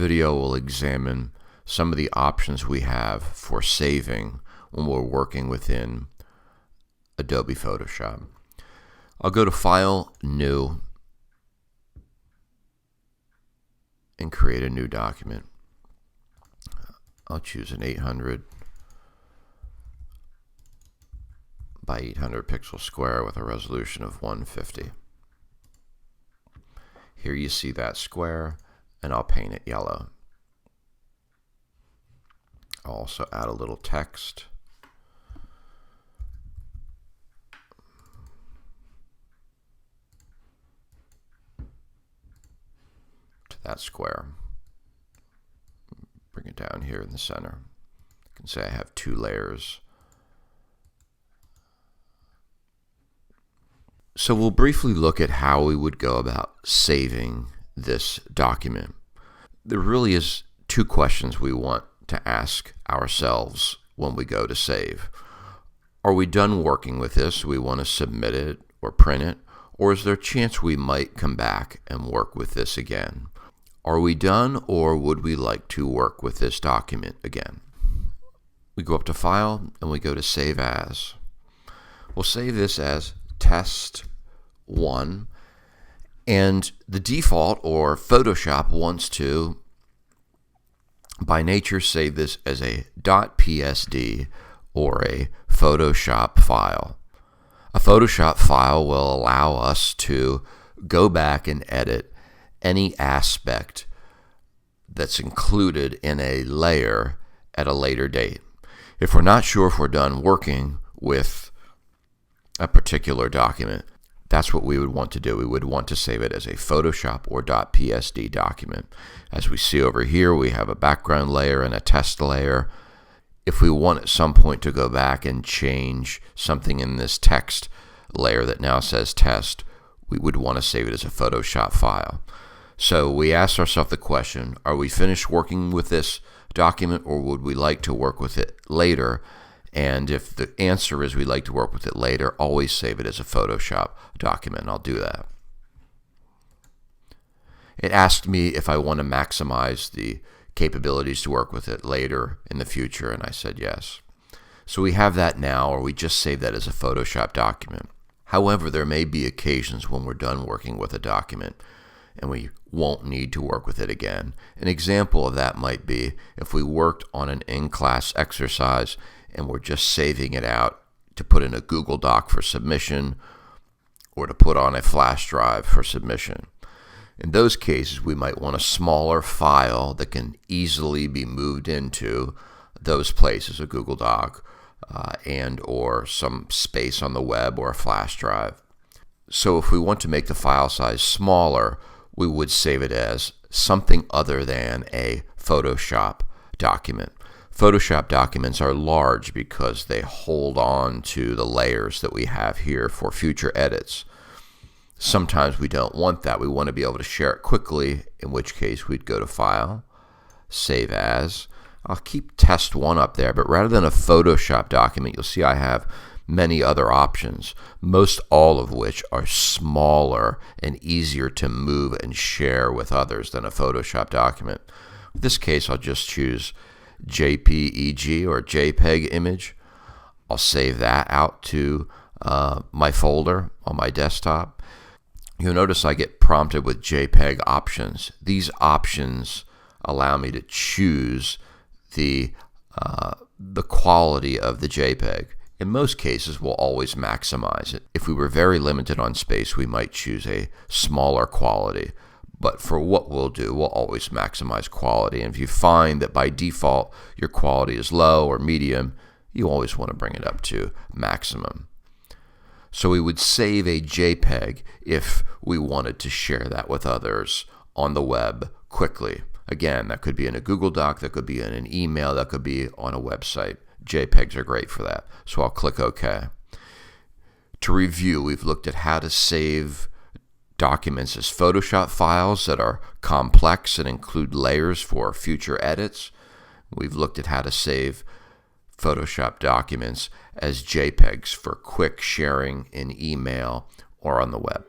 video will examine some of the options we have for saving when we're working within Adobe Photoshop. I'll go to File, New, and create a new document. I'll choose an 800 by 800 pixel square with a resolution of 150. Here you see that square, and I'll paint it yellow. I'll also add a little text. To that square. Bring it down here in the center. You can say I have 2 layers. So we'll briefly look at how we would go about saving this document. There really is 2 questions we want to ask ourselves when we go to save. Are we done working with this? Do we want to submit it or print it? Or is there a chance we might come back and work with this again? Are we done, or would we like to work with this document again? We go up to File and we go to Save As. We'll save this as Test 1, and the default, or Photoshop, wants to by nature save this as a .psd or a Photoshop file. A Photoshop file will allow us to go back and edit any aspect that's included in a layer at a later date. If we're not sure if we're done working with a particular document, that's what we would want to do. We would want to save it as a Photoshop or .psd document. As we see over here, we have a background layer and a test layer. If we want at some point to go back and change something in this text layer that now says test, we would want to save it as a Photoshop file. So we ask ourselves the question, are we finished working with this document, or would we like to work with it later? And if the answer is we'd like to work with it later, always save it as a Photoshop document, and I'll do that. It asked me if I want to maximize the capabilities to work with it later in the future, and I said yes. So we have that now, or we just save that as a Photoshop document. However, there may be occasions when we're done working with a document and we won't need to work with it again. An example of that might be if we worked on an in-class exercise and we're just saving it out to put in a Google Doc for submission or to put on a flash drive for submission. In those cases, we might want a smaller file that can easily be moved into those places, a Google Doc and or some space on the web or a flash drive. So if we want to make the file size smaller, we would save it as something other than a Photoshop document. Photoshop documents are large because they hold on to the layers that we have here for future edits. Sometimes we don't want that. We want to be able to share it quickly, in which case we'd go to File, Save As. I'll keep Test 1 up there, but rather than a Photoshop document, you'll see I have many other options, most all of which are smaller and easier to move and share with others than a Photoshop document. In this case, I'll just choose JPEG or JPEG image. I'll save that out to my folder on my desktop. You'll notice I get prompted with JPEG options. These options allow me to choose the quality of the JPEG. In most cases, we'll always maximize it. If we were very limited on space, we might choose a smaller quality. But for what we'll do, we'll always maximize quality. And if you find that by default your quality is low or medium, you always want to bring it up to maximum. So we would save a JPEG if we wanted to share that with others on the web quickly. Again, that could be in a Google Doc, that could be in an email, that could be on a website. JPEGs are great for that. So I'll click OK. To review, we've looked at how to save documents as Photoshop files that are complex and include layers for future edits. We've looked at how to save Photoshop documents as JPEGs for quick sharing in email or on the web.